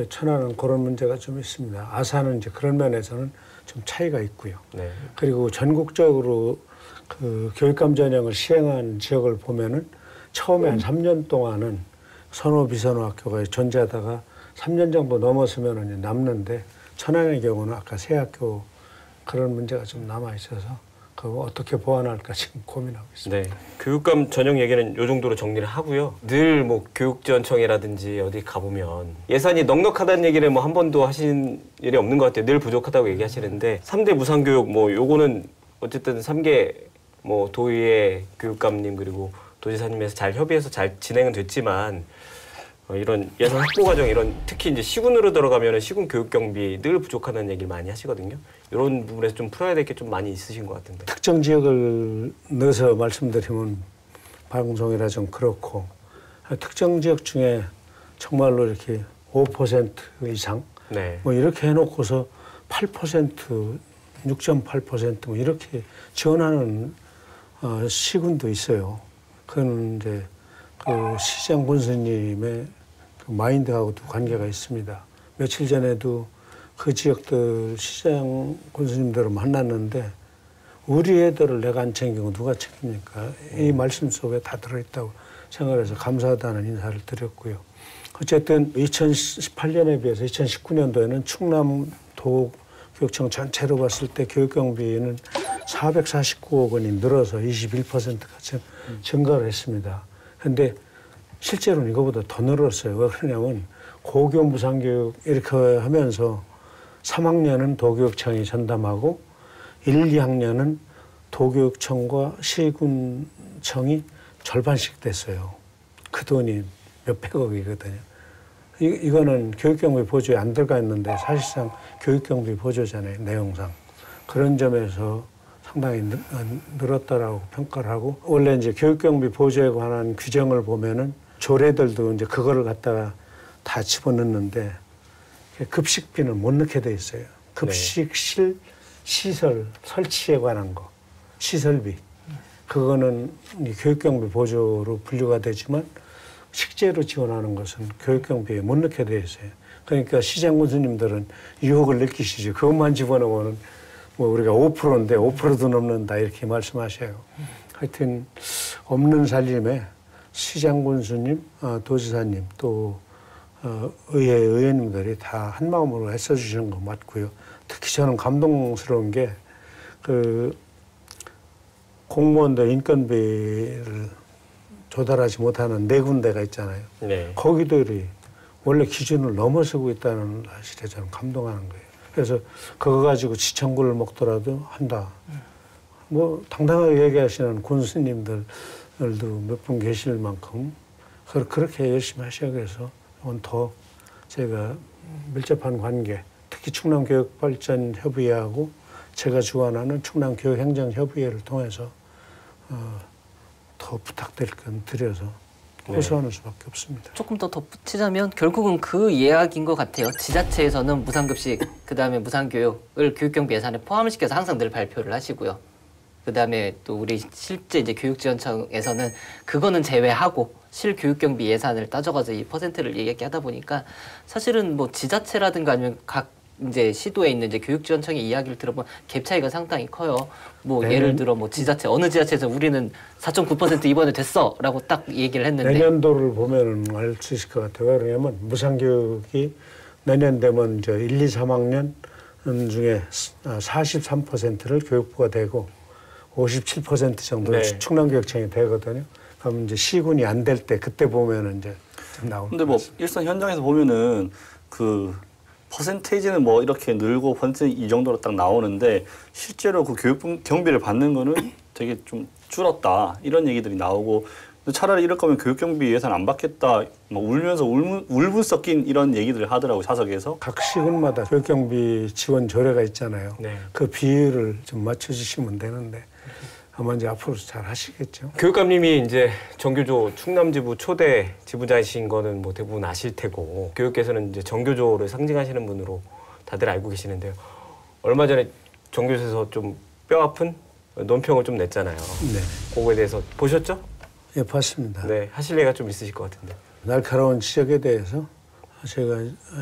천안은 그런 문제가 좀 있습니다. 아산은 이제 그런 면에서는 좀 차이가 있고요. 네. 그리고 전국적으로 그 교육감 전형을 시행한 지역을 보면은 처음에 한 3년 동안은 선호 비선호 학교가 존재하다가 3년 정도 넘었으면 이제 남는데, 천안의 경우는 아까 새 학교 그런 문제가 좀 남아 있어서 그거 어떻게 보완할까 지금 고민하고 있습니다. 네. 교육감 전형 얘기는 요 정도로 정리를 하고요. 늘 뭐 교육지원청이라든지 어디 가보면 예산이 넉넉하다는 얘기를 뭐 한 번도 하신 일이 없는 것 같아요. 늘 부족하다고 얘기하시는데 3대 무상교육 뭐 요거는 어쨌든 3개 뭐 도의회 교육감님 그리고 도지사님에서 잘 협의해서 잘 진행은 됐지만 이런 예산 확보 과정 이런 특히 이제 시군으로 들어가면 시군 교육 경비 늘 부족하다는 얘기를 많이 하시거든요. 이런 부분에서 좀 풀어야 될 게 좀 많이 있으신 것 같은데. 특정 지역을 넣어서 말씀드리면 방송이라 좀 그렇고, 특정 지역 중에 정말로 이렇게 5% 이상 네. 뭐 이렇게 해놓고서 8%, 6.8% 뭐 이렇게 지원하는 시군도 있어요. 그건 이제 그 시장 본선님의 그 마인드하고도 관계가 있습니다. 며칠 전에도 그 지역들 시장 군수님들을 만났는데 우리 애들을 내가 안 챙기고 누가 챙깁니까? 이 말씀 속에 다 들어있다고 생각해서 감사하다는 인사를 드렸고요. 어쨌든 2018년에 비해서 2019년도에는 충남도교육청 전체로 봤을 때 교육경비는 449억 원이 늘어서 21%가 증가를 했습니다. 그런데 실제로는 이거보다 더 늘었어요. 왜 그러냐면 고교 무상교육 이렇게 하면서 3학년은 도교육청이 전담하고 1, 2학년은 도교육청과 시군청이 절반씩 됐어요. 그 돈이 몇백억이거든요. 이거는 교육경비 보조에 안 들어가 있는데 사실상 교육경비 보조잖아요. 내용상. 그런 점에서 상당히 늘었다라고 평가를 하고 원래 이제 교육경비 보조에 관한 규정을 보면은 조례들도 이제 그거를 갖다가 다 집어넣는데 급식비는 못 넣게 돼 있어요. 급식실 시설 설치에 관한 거, 시설비. 그거는 교육경비 보조로 분류가 되지만 식재로 지원하는 것은 교육경비에 못 넣게 돼 있어요. 그러니까 시장 군수님들은 유혹을 느끼시죠. 그것만 집어넣으면 뭐 우리가 5%인데 5%도 넘는다 이렇게 말씀하셔요. 하여튼 없는 살림에 시장 군수님, 도지사님 또 의회 의원님들이 다 한마음으로 애써주시는 거 맞고요. 특히 저는 감동스러운 게 그 공무원들 인건비를 조달하지 못하는 4군데가 있잖아요. 네. 거기들이 원래 기준을 넘어서고 있다는 사실에 저는 감동하는 거예요. 그래서 그거 가지고 지청구를 먹더라도 한다. 뭐 당당하게 얘기하시는 군수님들도 몇 분 계실 만큼 그렇게 열심히 하셔야 해서 더 제가 밀접한 관계, 특히 충남교육발전협의회하고 제가 주관하는 충남교육행정협의회를 통해서 더 부탁드릴 건 드려서 호소하는 수밖에 없습니다. 조금 더 덧붙이자면 결국은 그 이야기인 것 같아요. 지자체에서는 무상급식, 그다음에 무상교육을 교육경비 예산에 포함을 시켜서 항상 늘 발표를 하시고요. 그다음에 또 우리 실제 이제 교육지원청에서는 그거는 제외하고 실교육경비 예산을 따져가지고 이 퍼센트를 얘기하다 보니까 사실은 뭐 지자체라든가 아니면 각 이제 시도에 있는 이제 교육지원청의 이야기를 들어보면 갭 차이가 상당히 커요. 뭐 네. 예를 들어 뭐 지자체 어느 지자체에서 우리는 4.9% 이번에 됐어라고 딱 얘기를 했는데 내년도를 보면은 알 수 있을 것 같아요. 왜냐하면 무상교육이 내년 되면 이제 1, 2, 3학년 중에 43%를 교육부가 되고 57% 정도는 네. 충남교육청이 되거든요. 그럼 이제 시군이 안 될 때 그때 보면은 이제 좀 나오는. 근데 뭐 일선 현장에서 보면은 그 퍼센테이지는 뭐 이렇게 늘고 퍼센테이지 이 정도로 딱 나오는데 실제로 그 교육 경비를 받는 거는 되게 좀 줄었다 이런 얘기들이 나오고 차라리 이럴 거면 교육 경비 예산 안 받겠다 뭐 울면서 울분 섞인 이런 얘기들을 하더라고 사석에서. 각 시군마다 교육경비 지원 조례가 있잖아요. 네. 그 비율을 좀 맞춰주시면 되는데 아마 이제 앞으로 잘 하시겠죠. 교육감님이 이제 정교조 충남지부 초대 지부장이신 거는 뭐 대부분 아실 테고 교육계에서는 이제 정교조를 상징하시는 분으로 다들 알고 계시는데요. 얼마 전에 정교조에서 좀 뼈아픈 논평을 좀 냈잖아요. 네. 그거에 대해서 보셨죠? 예, 봤습니다. 네, 하실 얘기가 좀 있으실 것 같은데. 날카로운 지적에 대해서 제가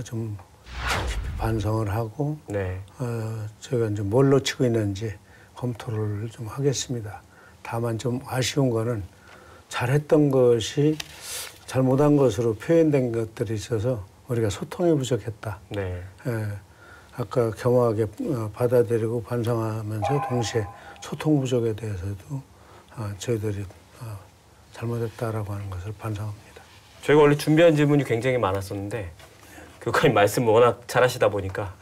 좀 깊이 반성을 하고 네. 제가 이제 뭘 놓치고 있는지 검토를 좀 하겠습니다. 다만 좀 아쉬운 거는 잘했던 것이 잘못한 것으로 표현된 것들이 있어서 우리가 소통이 부족했다. 네. 예, 아까 겸허하게 받아들이고 반성하면서 동시에 소통 부족에 대해서도 저희들이 잘못했다라고 하는 것을 반성합니다. 저희가 원래 준비한 질문이 굉장히 많았었는데 교육감님 말씀을 워낙 잘하시다 보니까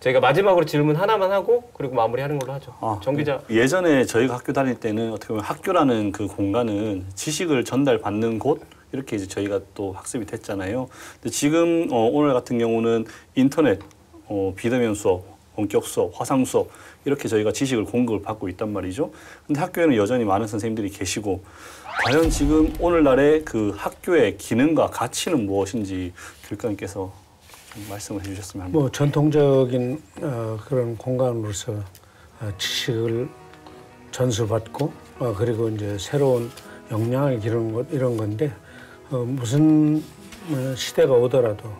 저희가 마지막으로 질문 하나만 하고 그리고 마무리하는 걸로 하죠. 정 기자. 예전에 저희가 학교 다닐 때는 어떻게 보면 학교라는 그 공간은 지식을 전달받는 곳 이렇게 이제 저희가 또 학습이 됐잖아요. 근데 지금 오늘 같은 경우는 인터넷, 비대면 수업, 원격 수업, 화상 수업 이렇게 저희가 지식을 공급을 받고 있단 말이죠. 근데 학교에는 여전히 많은 선생님들이 계시고 과연 지금 오늘날의 그 학교의 기능과 가치는 무엇인지 교육감님께서 좀 말씀을 해주셨으면 합니다. 뭐 전통적인 그런 공간으로서 지식을 전수받고 그리고 이제 새로운 역량을 기르는 것 이런 건데 무슨 시대가 오더라도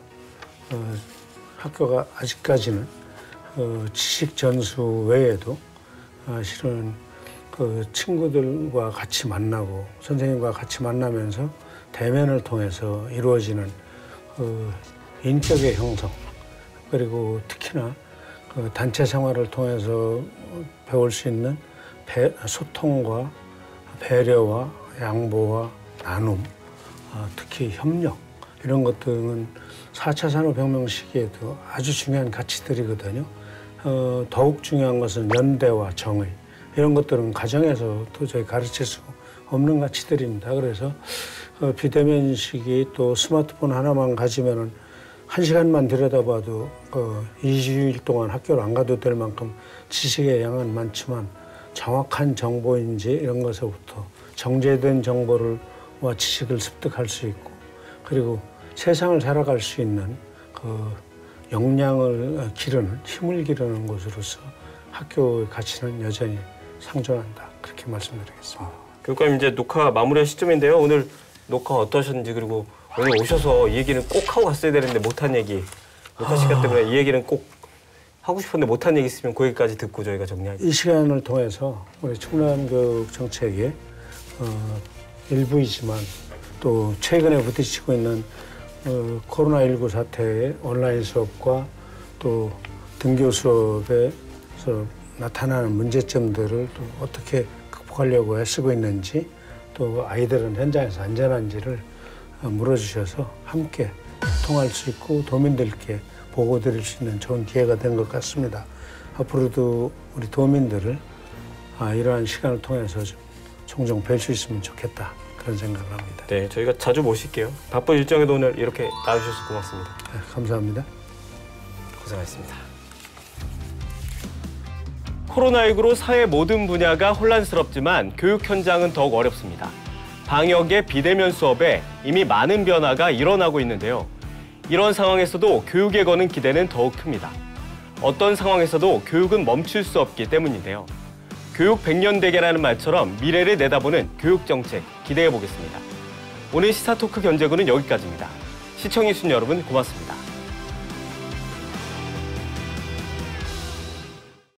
학교가 아직까지는 지식 전수 외에도 실은 그 친구들과 같이 만나고 선생님과 같이 만나면서 대면을 통해서 이루어지는 인격의 형성, 그리고 특히나 그 단체 생활을 통해서 배울 수 있는 소통과 배려와 양보와 나눔, 특히 협력, 이런 것들은 4차 산업혁명 시기에도 아주 중요한 가치들이거든요. 더욱 중요한 것은 연대와 정의, 이런 것들은 가정에서 도저히 가르칠 수 없는 가치들입니다. 그래서 비대면 시기 또 스마트폰 하나만 가지면은 1시간만 들여다봐도 20일 동안 학교를 안 가도 될 만큼 지식의 양은 많지만 정확한 정보인지 이런 것에서부터 정제된 정보와 지식을 습득할 수 있고, 그리고 세상을 살아갈 수 있는 그 역량을 기르는, 힘을 기르는 곳으로서 학교의 가치는 여전히 상존한다, 그렇게 말씀드리겠습니다. 교육감님, 이제 녹화 마무리할 시점인데요. 오늘 녹화 어떠셨는지, 그리고 오늘 오셔서 이 얘기는 꼭 하고 갔어야 되는데 못한 얘기, 녹화 시간 때문에 이 얘기는 꼭 하고 싶었는데 못한 얘기 있으면 그 얘기까지 듣고 저희가 정리할게요. 이 시간을 통해서 우리 충남교육 정책의 일부이지만 또 최근에 부딪히고 있는 코로나19 사태의 온라인 수업과 또 등교 수업에서 나타나는 문제점들을 또 어떻게 극복하려고 애쓰고 있는지, 또 아이들은 현장에서 안전한지를 물어주셔서 함께 소통할 수 있고 도민들께 보고 드릴 수 있는 좋은 기회가 된 것 같습니다. 앞으로도 우리 도민들을 이러한 시간을 통해서 좀 종종 뵐 수 있으면 좋겠다, 그런 생각을 합니다. 네, 저희가 자주 모실게요. 바쁜 일정에도 오늘 이렇게 나와주셔서 고맙습니다. 네, 감사합니다. 고생하셨습니다. 코로나19로 사회 모든 분야가 혼란스럽지만 교육 현장은 더욱 어렵습니다. 방역의 비대면 수업에 이미 많은 변화가 일어나고 있는데요. 이런 상황에서도 교육에 거는 기대는 더욱 큽니다. 어떤 상황에서도 교육은 멈출 수 없기 때문인데요. 교육 100년 대계라는 말처럼 미래를 내다보는 교육 정책 기대해 보겠습니다. 오늘 시사토크 견제구는 여기까지입니다. 시청해주신 여러분 고맙습니다.